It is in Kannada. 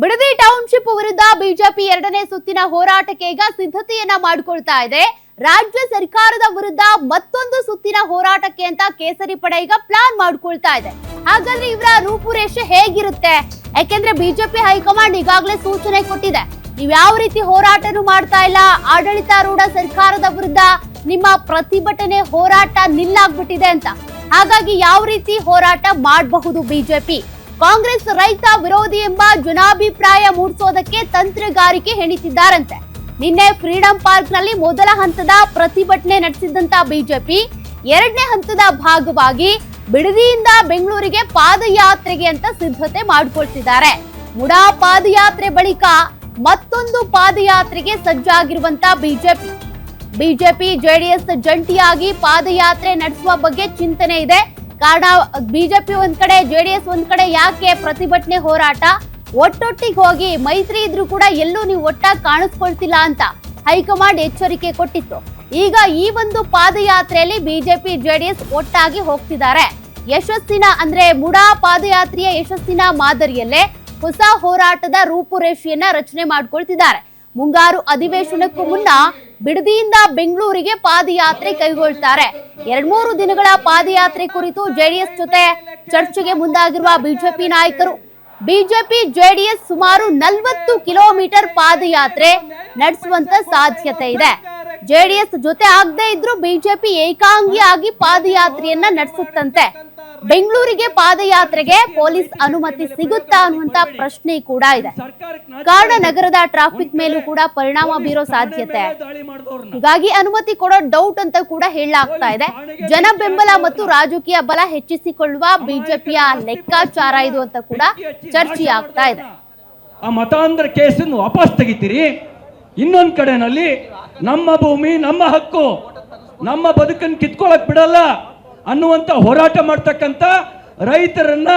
ಬಿಡದಿ ಟೌನ್ಶಿಪ್ ವಿರುದ್ಧ ಬಿಜೆಪಿ ಎರಡನೇ ಸುತ್ತಿನ ಹೋರಾಟಕ್ಕೆ ಈಗ ಸಿದ್ಧತೆಯನ್ನ ಮಾಡಿಕೊಳ್ತಾ ಇದೆ. ರಾಜ್ಯ ಸರ್ಕಾರದ ವಿರುದ್ಧ ಮತ್ತೊಂದು ಸುತ್ತಿನ ಹೋರಾಟಕ್ಕೆ ಅಂತ ಕೇಸರಿ ಪಡೆ ಈಗ ಪ್ಲಾನ್ ಮಾಡಿಕೊಳ್ತಾ ಇದೆ. ಹಾಗಾದ್ರೆ ಇವರ ರೂಪುರೇಷೆ ಹೇಗಿರುತ್ತೆ? ಯಾಕೆಂದ್ರೆ ಬಿಜೆಪಿ ಹೈಕಮಾಂಡ್ ಈಗಾಗಲೇ ಸೂಚನೆ ಕೊಟ್ಟಿದೆ, ನೀವು ಯಾವ ರೀತಿ ಹೋರಾಟನೂ ಮಾಡ್ತಾ ಇಲ್ಲ, ಆಡಳಿತಾರೂಢ ಸರ್ಕಾರದ ವಿರುದ್ಧ ನಿಮ್ಮ ಪ್ರತಿಭಟನೆ ಹೋರಾಟ ನಿಲ್ಲಾಗ್ಬಿಟ್ಟಿದೆ ಅಂತ. ಹಾಗಾಗಿ ಯಾವ ರೀತಿ ಹೋರಾಟ ಮಾಡಬಹುದು ಬಿಜೆಪಿ? ಕಾಂಗ್ರೆಸ್ ರೈತ ವಿರೋಧಿ ಎಂಬ ಜನಾಭಿಪ್ರಾಯ ಮೂಡಿಸೋದಕ್ಕೆ ತಂತ್ರಗಾರಿಕೆ ಹೆಣಿತಿದ್ದಾರಂತೆ. ನಿನ್ನೆ ಫ್ರೀಡಂ ಪಾರ್ಕ್ ನಲ್ಲಿ ಮೊದಲ ಹಂತದ ಪ್ರತಿಭಟನೆ ನಡೆಸಿದಂತ ಬಿಜೆಪಿ ಎರಡನೇ ಹಂತದ ಭಾಗವಾಗಿ ಬಿಡದಿಯಿಂದ ಬೆಂಗಳೂರಿಗೆ ಪಾದಯಾತ್ರೆಗೆ ಅಂತ ಸಿದ್ಧತೆ ಮಾಡಿಕೊಳ್ತಿದ್ದಾರೆ. ಮುಡಾ ಪಾದಯಾತ್ರೆ ಬಳಿಕ ಮತ್ತೊಂದು ಪಾದಯಾತ್ರೆಗೆ ಸಜ್ಜಾಗಿರುವಂತ ಬಿಜೆಪಿ ಜೆಡಿಎಸ್ ಜಂಟಿಯಾಗಿ ಪಾದಯಾತ್ರೆ ನಡೆಸುವ ಬಗ್ಗೆ ಚಿಂತನೆ ಇದೆ. ಕಾರಣ ಬಿಜೆಪಿ ಒಂದ್ ಕಡೆ, ಜೆಡಿಎಸ್ ಒಂದ್ ಕಡೆ ಯಾಕೆ ಪ್ರತಿಭಟನೆ ಹೋರಾಟ? ಒಟ್ಟೊಟ್ಟಿಗೆ ಹೋಗಿ ಮೈತ್ರಿ ಇದ್ರೂ ಕೂಡ ಎಲ್ಲೂ ನೀವು ಒಟ್ಟಾಗಿ ಕಾಣಿಸ್ಕೊಳ್ತಿಲ್ಲ ಅಂತ ಹೈಕಮಾಂಡ್ ಎಚ್ಚರಿಕೆ ಕೊಟ್ಟಿತ್ತು. ಈಗ ಈ ಒಂದು ಪಾದಯಾತ್ರೆಯಲ್ಲಿ ಬಿಜೆಪಿ ಜೆಡಿಎಸ್ ಒಟ್ಟಾಗಿ ಹೋಗ್ತಿದ್ದಾರೆ. ಯಶಸ್ಸಿನ ಅಂದ್ರೆ ಮುಡಾ ಪಾದಯಾತ್ರೆಯ ಯಶಸ್ಸಿನ ಮಾದರಿಯಲ್ಲೇ ಹೊಸ ಹೋರಾಟದ ರೂಪುರೇಷೆಯನ್ನ ರಚನೆ ಮಾಡ್ಕೊಳ್ತಿದ್ದಾರೆ. ಮುಂಗಾರು ಅಧಿವೇಶನಕ್ಕೂ ಮುನ್ನ ಬಿಡದಿಯಿಂದ ಬೆಂಗಳೂರಿಗೆ ಪಾದಯಾತ್ರೆ ಕೈಗೊಳ್ತಾರೆ. 2-3 ದಿನಗಳ ಪಾದಯಾತ್ರೆ ಕುರಿತು ಜೆಡಿಎಸ್ ಜೊತೆ ಚರ್ಚೆಗೆ ಮುಂದಾಗಿರುವ ಬಿಜೆಪಿ ನಾಯಕರು, ಬಿಜೆಪಿ ಜೆಡಿಎಸ್ ಸುಮಾರು 40 ಕಿಲೋಮೀಟರ್ ಪಾದಯಾತ್ರೆ ನಡೆಸುವಂತ ಸಾಧ್ಯತೆ ಇದೆ. ಜೆಡಿಎಸ್ ಜೊತೆ ಆಗದೆ ಇದ್ರೂ ಬಿಜೆಪಿ ಏಕಾಂಗಿಯಾಗಿ ಪಾದಯಾತ್ರೆಯನ್ನ ನಡೆಸುತ್ತಂತೆ. ಬೆಂಗಳೂರಿಗೆ ಪಾದಯಾತ್ರೆಗೆ ಪೊಲೀಸ್ ಅನುಮತಿ ಸಿಗುತ್ತಾ ಅನ್ನುವಂತ ಪ್ರಶ್ನೆ ಕೂಡ ಇದೆ. ಕಾರಣ ನಗರದ ಟ್ರಾಫಿಕ್ ಮೇಲೂ ಕೂಡ ಪರಿಣಾಮ ಬೀರೋ ಸಾಧ್ಯತೆ, ಹೀಗಾಗಿ ಅನುಮತಿ ಕೊಡೋ ಡೌಟ್ ಅಂತ ಕೂಡ ಹೇಳಲಾಗ್ತಾ ಇದೆ. ಜನ ಬೆಂಬಲ ಮತ್ತು ರಾಜಕೀಯ ಬಲ ಹೆಚ್ಚಿಸಿಕೊಳ್ಳುವ ಬಿಜೆಪಿಯ ಲೆಕ್ಕಾಚಾರ ಇದು ಅಂತ ಕೂಡ ಚರ್ಚೆ ಆಗ್ತಾ ಇದೆ. ಆ ಮತಾಂತರ ಕೇಸನ್ನು ವಾಪಸ್ ತೆಗಿತೀರಿ, ಇನ್ನೊಂದ್ ಕಡೆನಲ್ಲಿ ನಮ್ಮ ಭೂಮಿ ನಮ್ಮ ಹಕ್ಕು, ನಮ್ಮ ಬದುಕನ್ನು ಕಿತ್ಕೊಳ್ಳಕ್ ಬಿಡಲ್ಲ ಅನ್ನುವಂತ ಹೋರಾಟ ಮಾಡ್ತಕ್ಕಂಥ ರೈತರನ್ನ